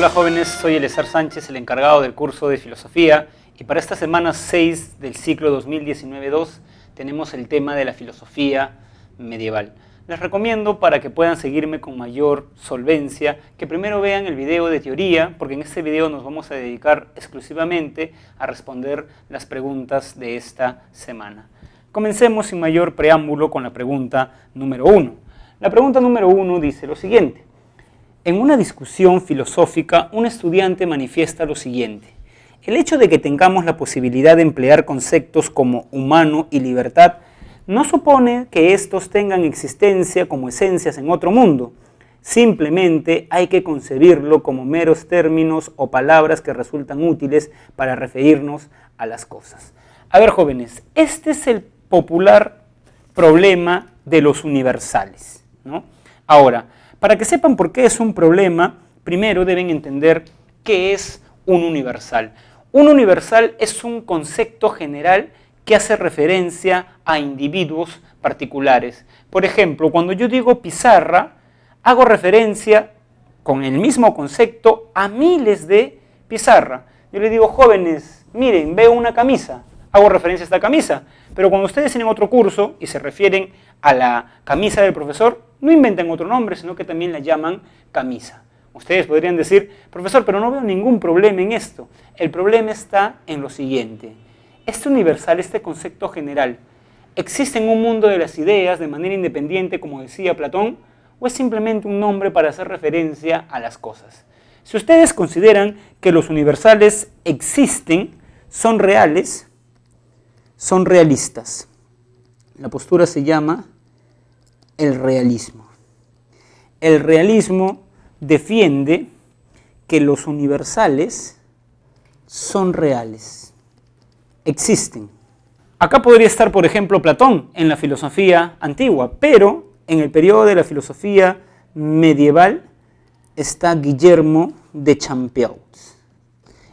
Hola jóvenes, soy Elezar Sánchez, el encargado del curso de filosofía, y para esta semana 6 del ciclo 2019-2 tenemos el tema de la filosofía medieval. Les recomiendo, para que puedan seguirme con mayor solvencia, que primero vean el video de teoría, porque en este video nos vamos a dedicar exclusivamente a responder las preguntas de esta semana. Comencemos sin mayor preámbulo con la pregunta número 1. La pregunta número 1 dice lo siguiente. En una discusión filosófica, un estudiante manifiesta lo siguiente. El hecho de que tengamos la posibilidad de emplear conceptos como humano y libertad no supone que estos tengan existencia como esencias en otro mundo. Simplemente hay que concebirlo como meros términos o palabras que resultan útiles para referirnos a las cosas. A ver, jóvenes, este es el popular problema de los universales, ¿no? Ahora, para que sepan por qué es un problema, primero deben entender qué es un universal. Un universal es un concepto general que hace referencia a individuos particulares. Por ejemplo, cuando yo digo pizarra, hago referencia con el mismo concepto a miles de pizarra. Yo les digo, jóvenes, miren, veo una camisa, hago referencia a esta camisa. Pero cuando ustedes tienen otro curso y se refieren a la camisa del profesor, no inventan otro nombre, sino que también la llaman camisa. Ustedes podrían decir, profesor, pero no veo ningún problema en esto. El problema está en lo siguiente. Este universal, este concepto general, ¿existe en un mundo de las ideas de manera independiente, como decía Platón, o es simplemente un nombre para hacer referencia a las cosas? Si ustedes consideran que los universales existen, son reales, son realistas. La postura se llama el realismo. El realismo defiende que los universales son reales. Existen. Acá podría estar, por ejemplo, Platón en la filosofía antigua, pero en el periodo de la filosofía medieval está Guillermo de Champeaux.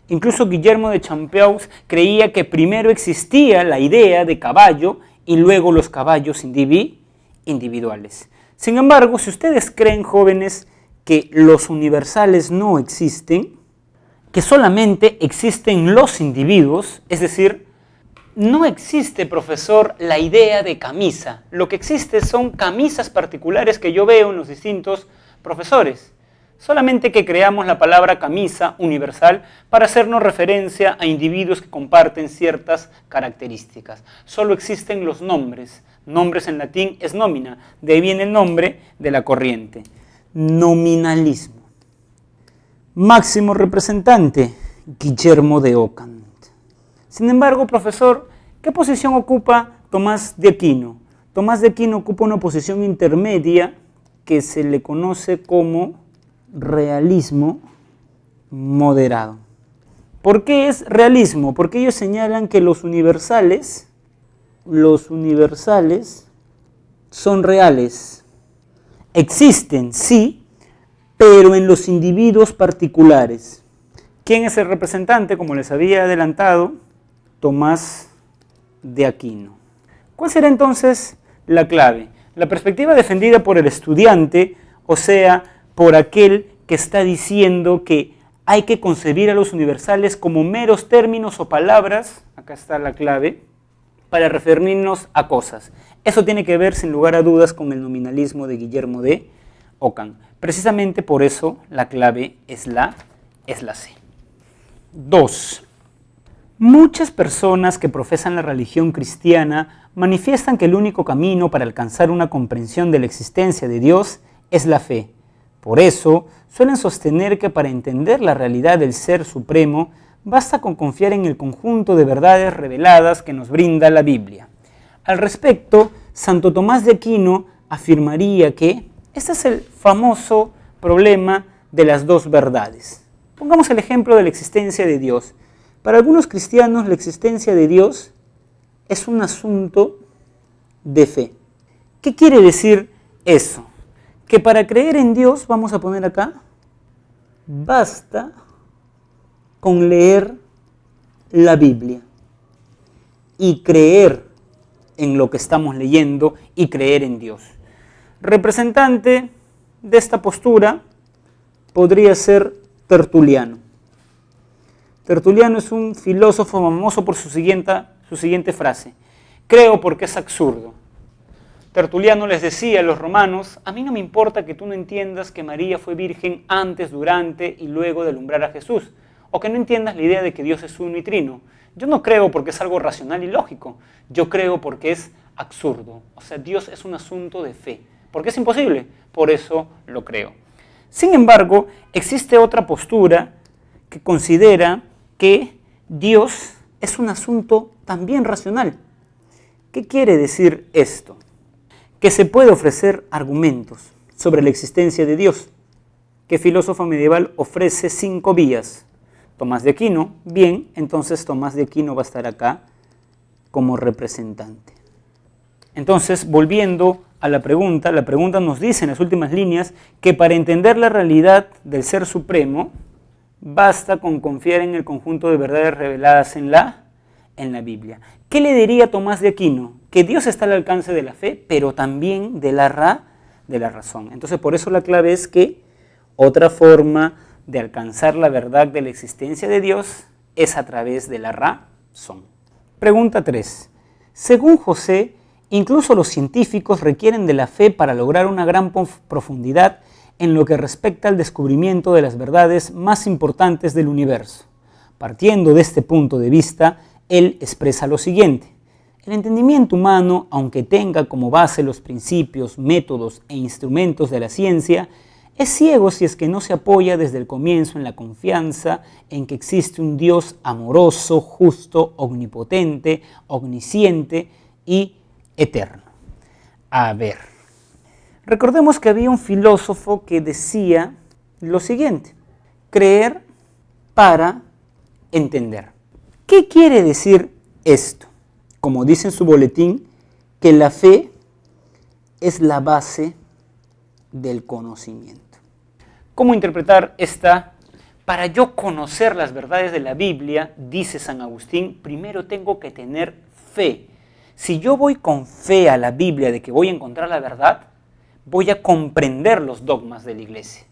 Incluso Guillermo de Champeaux creía que primero existía la idea de caballo y luego los caballos individuales. Sin embargo, si ustedes creen, jóvenes, que los universales no existen, que solamente existen los individuos, es decir, no existe, profesor, la idea de camisa. Lo que existe son camisas particulares que yo veo en los distintos profesores. Solamente que creamos la palabra camisa universal para hacernos referencia a individuos que comparten ciertas características. Solo existen los nombres. Nombres en latín es nómina. De ahí viene el nombre de la corriente. Nominalismo. Máximo representante, Guillermo de Ockham. Sin embargo, profesor, ¿qué posición ocupa Tomás de Aquino? Tomás de Aquino ocupa una posición intermedia que se le conoce como realismo moderado. ¿Por qué es realismo? Porque ellos señalan que los universales son reales. Existen, sí, pero en los individuos particulares. ¿Quién es el representante? Como les había adelantado, Tomás de Aquino. ¿Cuál será entonces la clave? La perspectiva defendida por el estudiante, o sea, por aquel que está diciendo que hay que concebir a los universales como meros términos o palabras, acá está la clave, para referirnos a cosas. Eso tiene que ver, sin lugar a dudas, con el nominalismo de Guillermo de Ockham. Precisamente por eso la clave es la C. 2. Muchas personas que profesan la religión cristiana manifiestan que el único camino para alcanzar una comprensión de la existencia de Dios es la fe. Por eso, suelen sostener que para entender la realidad del Ser Supremo, basta con confiar en el conjunto de verdades reveladas que nos brinda la Biblia. Al respecto, Santo Tomás de Aquino afirmaría que este es el famoso problema de las dos verdades. Pongamos el ejemplo de la existencia de Dios. Para algunos cristianos, la existencia de Dios es un asunto de fe. ¿Qué quiere decir eso? Que para creer en Dios, vamos a poner acá, basta con leer la Biblia y creer en lo que estamos leyendo y creer en Dios. Representante de esta postura podría ser Tertuliano. Tertuliano es un filósofo famoso por su siguiente frase: creo porque es absurdo. Tertuliano les decía a los romanos: a mí no me importa que tú no entiendas que María fue virgen antes, durante y luego de alumbrar a Jesús, o que no entiendas la idea de que Dios es uno y trino. Yo no creo porque es algo racional y lógico, yo creo porque es absurdo. O sea, Dios es un asunto de fe, porque es imposible, por eso lo creo. Sin embargo, existe otra postura que considera que Dios es un asunto también racional. ¿Qué quiere decir esto? Que se puede ofrecer argumentos sobre la existencia de Dios. ¿Qué filósofo medieval ofrece 5 vías? Tomás de Aquino. Bien, entonces Tomás de Aquino va a estar acá como representante. Entonces, volviendo a la pregunta nos dice en las últimas líneas que para entender la realidad del Ser Supremo, basta con confiar en el conjunto de verdades reveladas en la Biblia. ¿Qué le diría Tomás de Aquino? Que Dios está al alcance de la fe, pero también de la razón. Entonces, por eso la clave es que otra forma de alcanzar la verdad de la existencia de Dios es a través de la razón. Pregunta 3. Según José, incluso los científicos requieren de la fe para lograr una gran profundidad en lo que respecta al descubrimiento de las verdades más importantes del universo. Partiendo de este punto de vista, él expresa lo siguiente: el entendimiento humano, aunque tenga como base los principios, métodos e instrumentos de la ciencia, es ciego si es que no se apoya desde el comienzo en la confianza en que existe un Dios amoroso, justo, omnipotente, omnisciente y eterno. A ver, recordemos que había un filósofo que decía lo siguiente: creer para entender. ¿Qué quiere decir esto? Como dice en su boletín, que la fe es la base del conocimiento. ¿Cómo interpretar esta? Para yo conocer las verdades de la Biblia, dice San Agustín, primero tengo que tener fe. Si yo voy con fe a la Biblia de que voy a encontrar la verdad, voy a comprender los dogmas de la Iglesia.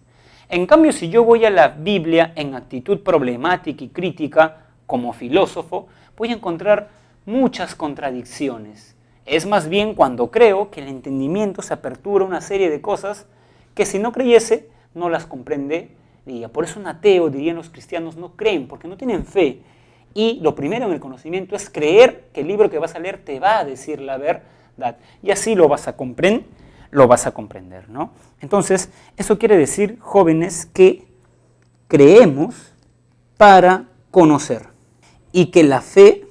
En cambio, si yo voy a la Biblia en actitud problemática y crítica, como filósofo, voy a encontrar muchas contradicciones. Es más bien cuando creo que el entendimiento se apertura a una serie de cosas que si no creyese, no las comprendería. Por eso un ateo, dirían los cristianos, no creen, porque no tienen fe. Y lo primero en el conocimiento es creer que el libro que vas a leer te va a decir la verdad. Y así lo vas a comprender, ¿no? Entonces, eso quiere decir, jóvenes, que creemos para conocer. Y que la fe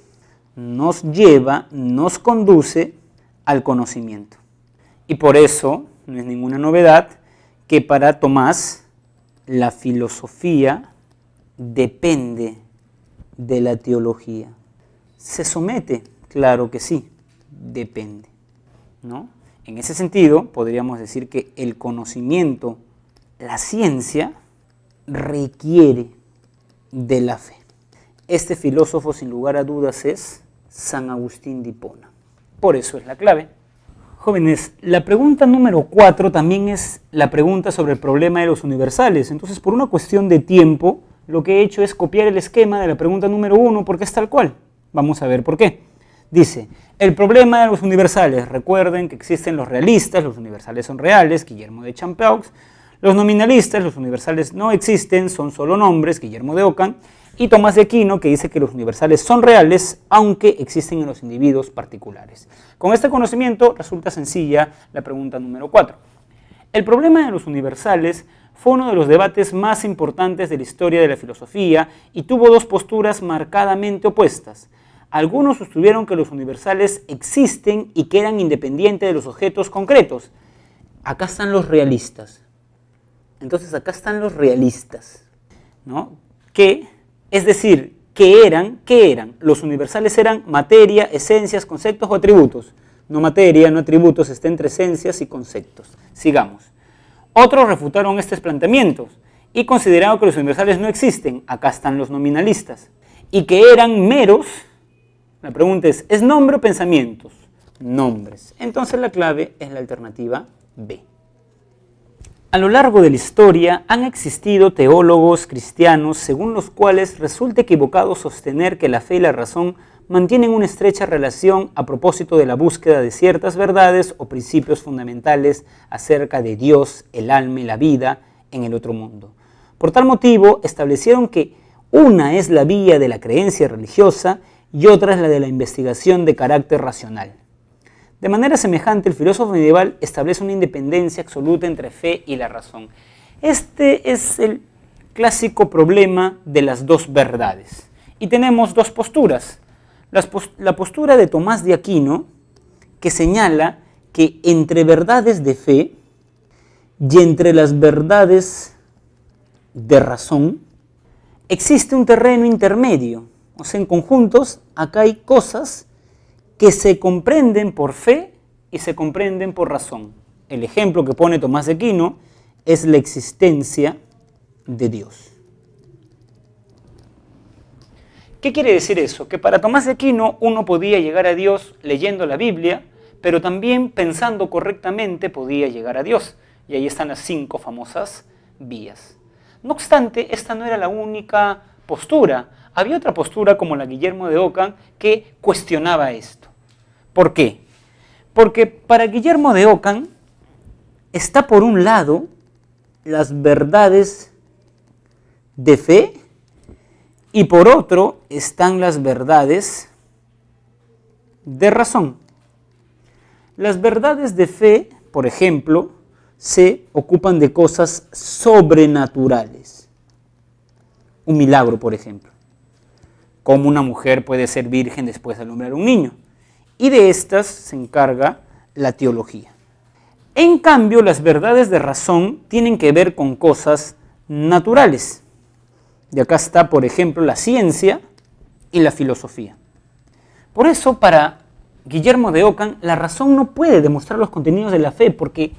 nos lleva, nos conduce al conocimiento. Y por eso, no es ninguna novedad, que para Tomás la filosofía depende de la teología. ¿Se somete? Claro que sí, depende, ¿no? En ese sentido, podríamos decir que el conocimiento, la ciencia, requiere de la fe. Este filósofo, sin lugar a dudas, es San Agustín de Hipona. Por eso es la clave. Jóvenes, la pregunta número 4 también es la pregunta sobre el problema de los universales. Entonces, por una cuestión de tiempo, lo que he hecho es copiar el esquema de la pregunta número 1 porque es tal cual. Vamos a ver por qué. Dice, el problema de los universales. Recuerden que existen los realistas, los universales son reales, Guillermo de Champeux. Los nominalistas, los universales no existen, son solo nombres, Guillermo de Ockham. Y Tomás de Aquino, que dice que los universales son reales, aunque existen en los individuos particulares. Con este conocimiento resulta sencilla la pregunta número 4. El problema de los universales fue uno de los debates más importantes de la historia de la filosofía y tuvo dos posturas marcadamente opuestas. Algunos sostuvieron que los universales existen y que eran independientes de los objetos concretos. Acá están los realistas. Entonces acá están los realistas, ¿no? Es decir, ¿qué eran? Los universales eran materia, esencias, conceptos o atributos. No materia, no atributos, está entre esencias y conceptos. Sigamos. Otros refutaron estos planteamientos y consideraron que los universales no existen. Acá están los nominalistas. Y que eran meros, la pregunta ¿es nombre o pensamientos? Nombres. Entonces la clave es la alternativa B. A lo largo de la historia han existido teólogos cristianos según los cuales resulta equivocado sostener que la fe y la razón mantienen una estrecha relación a propósito de la búsqueda de ciertas verdades o principios fundamentales acerca de Dios, el alma y la vida en el otro mundo. Por tal motivo, establecieron que una es la vía de la creencia religiosa y otra es la de la investigación de carácter racional. De manera semejante, el filósofo medieval establece una independencia absoluta entre fe y la razón. Este es el clásico problema de las dos verdades. Y tenemos dos posturas. La postura de Tomás de Aquino, que señala que entre verdades de fe y entre las verdades de razón existe un terreno intermedio. O sea, en conjuntos, acá hay cosas que se comprenden por fe y se comprenden por razón. El ejemplo que pone Tomás de Aquino es la existencia de Dios. ¿Qué quiere decir eso? Que para Tomás de Aquino uno podía llegar a Dios leyendo la Biblia, pero también pensando correctamente podía llegar a Dios. Y ahí están las 5 famosas vías. No obstante, esta no era la única postura. Había otra postura como la Guillermo de Ockham que cuestionaba esto. ¿Por qué? Porque para Guillermo de Ockham está por un lado las verdades de fe y por otro están las verdades de razón. Las verdades de fe, por ejemplo, se ocupan de cosas sobrenaturales. Un milagro, por ejemplo. Cómo una mujer puede ser virgen después de alumbrar un niño. Y de estas se encarga la teología. En cambio, las verdades de razón tienen que ver con cosas naturales. Y acá está, por ejemplo, la ciencia y la filosofía. Por eso, para Guillermo de Ockham, la razón no puede demostrar los contenidos de la fe, porque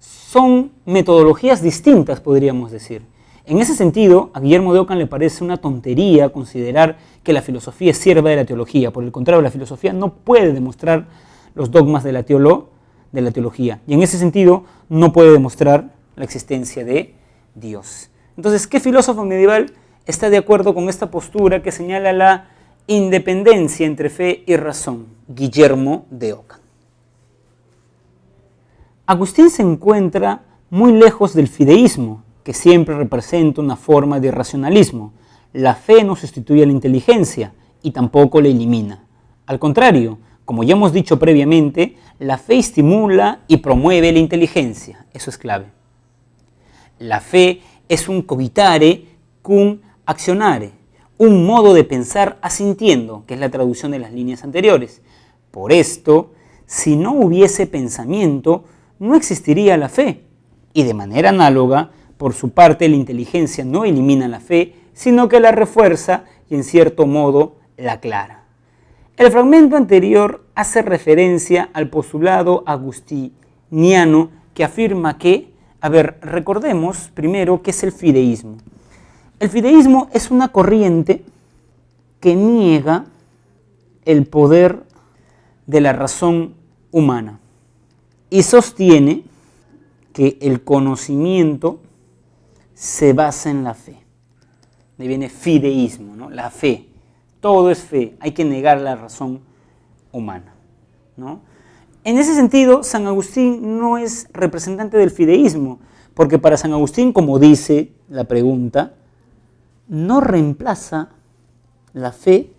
son metodologías distintas, podríamos decir. En ese sentido, a Guillermo de Ockham le parece una tontería considerar que la filosofía es sierva de la teología. Por el contrario, la filosofía no puede demostrar los dogmas de la teología. Y en ese sentido, no puede demostrar la existencia de Dios. Entonces, ¿qué filósofo medieval está de acuerdo con esta postura que señala la independencia entre fe y razón? Guillermo de Ockham. Agustín se encuentra muy lejos del fideísmo, que siempre representa una forma de irracionalismo. La fe no sustituye a la inteligencia y tampoco la elimina. Al contrario, como ya hemos dicho previamente, la fe estimula y promueve la inteligencia. Eso es clave. La fe es un cogitare cum actionare, un modo de pensar asintiendo, que es la traducción de las líneas anteriores. Por esto, si no hubiese pensamiento, no existiría la fe. Y de manera análoga, por su parte, la inteligencia no elimina la fe, sino que la refuerza y en cierto modo la aclara. El fragmento anterior hace referencia al postulado agustiniano que afirma que, recordemos primero qué es el fideísmo. El fideísmo es una corriente que niega el poder de la razón humana y sostiene que el conocimiento se basa en la fe. De ahí viene fideísmo, ¿no? La fe. Todo es fe. Hay que negar la razón humana, ¿no? En ese sentido, San Agustín no es representante del fideísmo, porque para San Agustín, como dice la pregunta, no reemplaza la fe,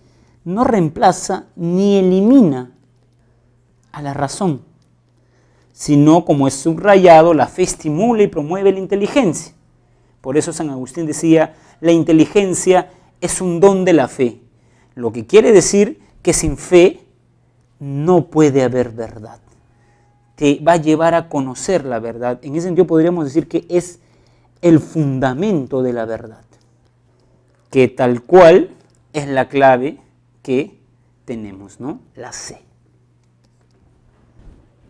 no reemplaza ni elimina a la razón, sino, como es subrayado, la fe estimula y promueve la inteligencia. Por eso San Agustín decía, la inteligencia es un don de la fe, lo que quiere decir que sin fe no puede haber verdad. Te va a llevar a conocer la verdad. En ese sentido podríamos decir que es el fundamento de la verdad, que tal cual es la clave que tenemos, ¿no? La C.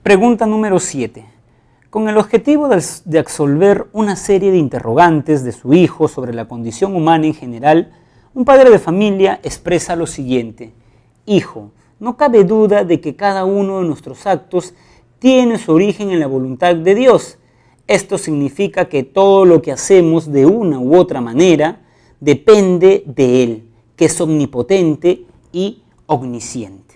Pregunta número 7. Con el objetivo de absolver una serie de interrogantes de su hijo sobre la condición humana en general, un padre de familia expresa lo siguiente: Hijo, no cabe duda de que cada uno de nuestros actos tiene su origen en la voluntad de Dios. Esto significa que todo lo que hacemos de una u otra manera depende de Él, que es omnipotente y omnisciente.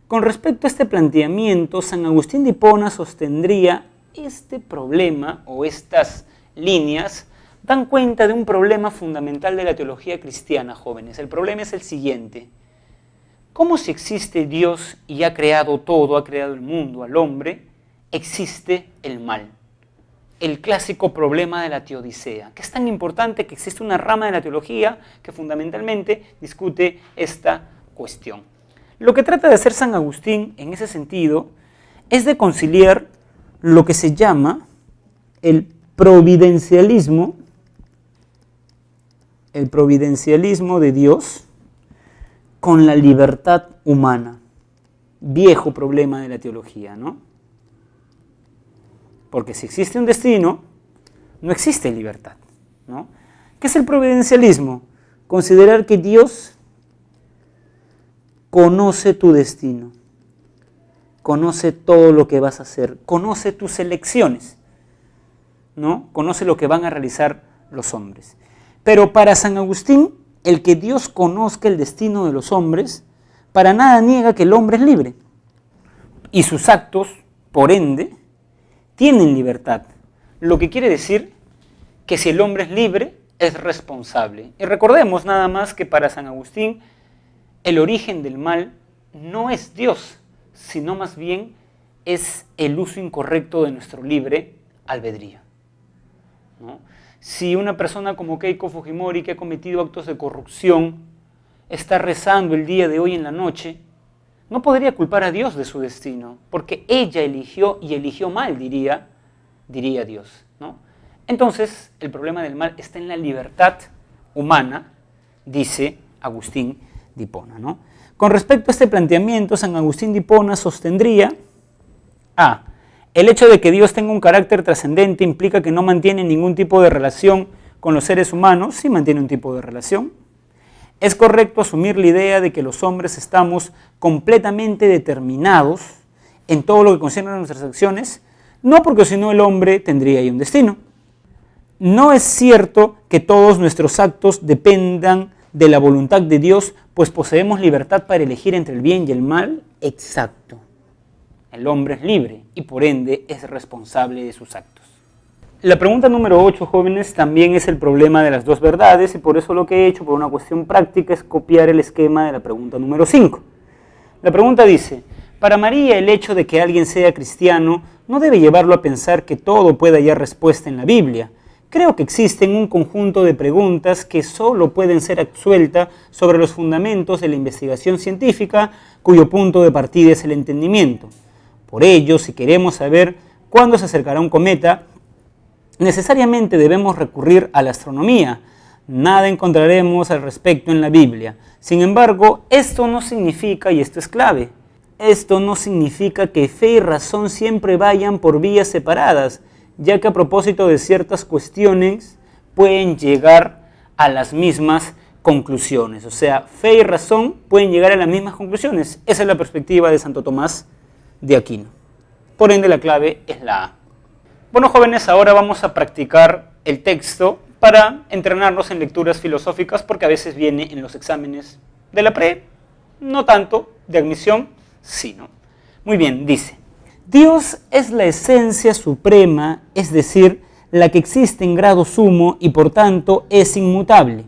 Con respecto a este planteamiento, San Agustín de Hipona sostendría este problema o estas líneas dan cuenta de un problema fundamental de la teología cristiana, jóvenes. El problema es el siguiente. ¿Cómo si existe Dios y ha creado todo, ha creado el mundo, al hombre, existe el mal? El clásico problema de la teodicea, que es tan importante que existe una rama de la teología que fundamentalmente discute esta cuestión. Lo que trata de hacer San Agustín en ese sentido es de conciliar lo que se llama el providencialismo de Dios con la libertad humana. Viejo problema de la teología, ¿no? Porque si existe un destino, no existe libertad, ¿no? ¿Qué es el providencialismo? Considerar que Dios conoce tu destino, conoce todo lo que vas a hacer, conoce tus elecciones, ¿no? Conoce lo que van a realizar los hombres. Pero para San Agustín, el que Dios conozca el destino de los hombres, para nada niega que el hombre es libre. Y sus actos, por ende, tienen libertad. Lo que quiere decir que si el hombre es libre, es responsable. Y recordemos nada más que para San Agustín, el origen del mal no es Dios, sino más bien es el uso incorrecto de nuestro libre albedrío, ¿no? Si una persona como Keiko Fujimori, que ha cometido actos de corrupción, está rezando el día de hoy en la noche, no podría culpar a Dios de su destino, porque ella eligió y eligió mal, diría Dios, ¿no? Entonces, el problema del mal está en la libertad humana, dice Agustín de Hipona, ¿no? Con respecto a este planteamiento, San Agustín de Hipona sostendría a. El hecho de que Dios tenga un carácter trascendente implica que no mantiene ningún tipo de relación con los seres humanos, sí mantiene un tipo de relación. Es correcto asumir la idea de que los hombres estamos completamente determinados en todo lo que concierne a nuestras acciones, no porque si no el hombre tendría ahí un destino. No es cierto que todos nuestros actos dependan de la voluntad de Dios, pues poseemos libertad para elegir entre el bien y el mal. Exacto. El hombre es libre y por ende es responsable de sus actos. La pregunta número 8, jóvenes, también es el problema de las dos verdades y por eso lo que he hecho por una cuestión práctica es copiar el esquema de la pregunta número 5. La pregunta dice, para María el hecho de que alguien sea cristiano no debe llevarlo a pensar que todo puede hallar respuesta en la Biblia. Creo que existen un conjunto de preguntas que solo pueden ser absueltas sobre los fundamentos de la investigación científica, cuyo punto de partida es el entendimiento. Por ello, si queremos saber cuándo se acercará un cometa, necesariamente debemos recurrir a la astronomía. Nada encontraremos al respecto en la Biblia. Sin embargo, esto no significa, y esto es clave, esto no significa que fe y razón siempre vayan por vías separadas, ya que a propósito de ciertas cuestiones pueden llegar a las mismas conclusiones. O sea, fe y razón pueden llegar a las mismas conclusiones. Esa es la perspectiva de Santo Tomás de Aquino. Por ende, la clave es la A. Bueno, jóvenes, ahora vamos a practicar el texto para entrenarnos en lecturas filosóficas, porque a veces viene en los exámenes de la pre, no tanto, de admisión, sí, ¿no? Muy bien, dice, Dios es la esencia suprema, es decir, la que existe en grado sumo y por tanto es inmutable.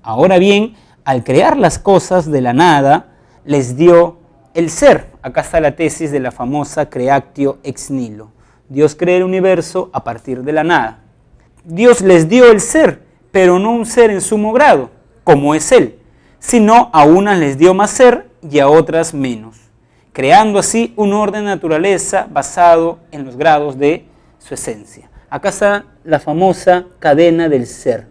Ahora bien, al crear las cosas de la nada, les dio el ser. Acá está la tesis de la famosa creatio ex nihilo. Dios crea el universo a partir de la nada. Dios les dio el ser, pero no un ser en sumo grado, como es Él, sino a unas les dio más ser y a otras menos, creando así un orden de naturaleza basado en los grados de su esencia. Acá está la famosa cadena del ser.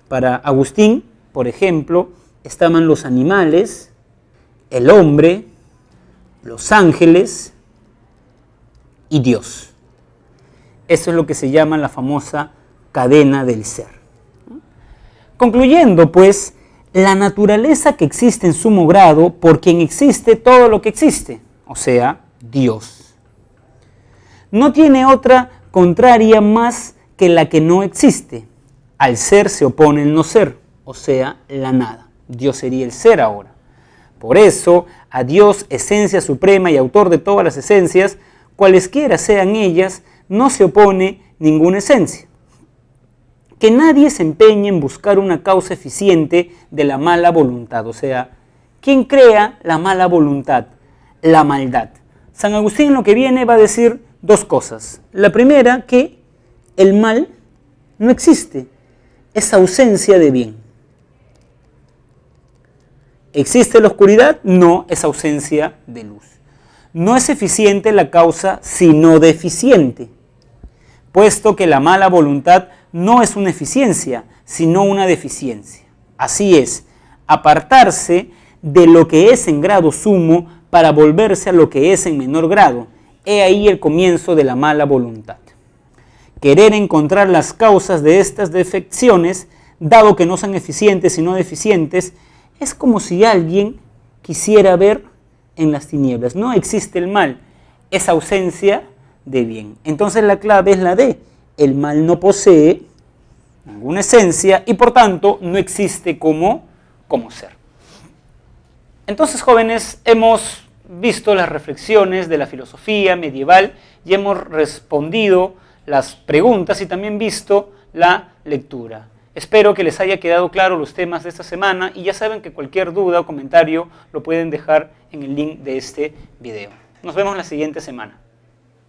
Para Agustín, por ejemplo, estaban los animales, el hombre, los ángeles y Dios. Eso es lo que se llama la famosa cadena del ser. Concluyendo, pues, la naturaleza que existe en sumo grado por quien existe todo lo que existe, o sea, Dios. No tiene otra contraria más que la que no existe. Al ser se opone el no ser, o sea, la nada. Dios sería el ser ahora. Por eso, a Dios, esencia suprema y autor de todas las esencias, cualesquiera sean ellas, no se opone ninguna esencia. Que nadie se empeñe en buscar una causa eficiente de la mala voluntad, o sea, ¿quién crea la mala voluntad? La maldad. San Agustín en lo que viene va a decir dos cosas. La primera, que el mal no existe, es ausencia de bien. ¿Existe la oscuridad? No, es ausencia de luz. No es eficiente la causa, sino deficiente, puesto que la mala voluntad no es una eficiencia, sino una deficiencia. Así es, apartarse de lo que es en grado sumo para volverse a lo que es en menor grado. He ahí el comienzo de la mala voluntad. Querer encontrar las causas de estas defecciones, dado que no son eficientes sino deficientes, es como si alguien quisiera ver en las tinieblas. No existe el mal, es ausencia de bien. Entonces la clave es la D. El mal no posee ninguna esencia y por tanto no existe como ser. Entonces, jóvenes, hemos visto las reflexiones de la filosofía medieval y hemos respondido las preguntas y también visto la lectura. Espero que les haya quedado claro los temas de esta semana y ya saben que cualquier duda o comentario lo pueden dejar en el link de este video. Nos vemos la siguiente semana.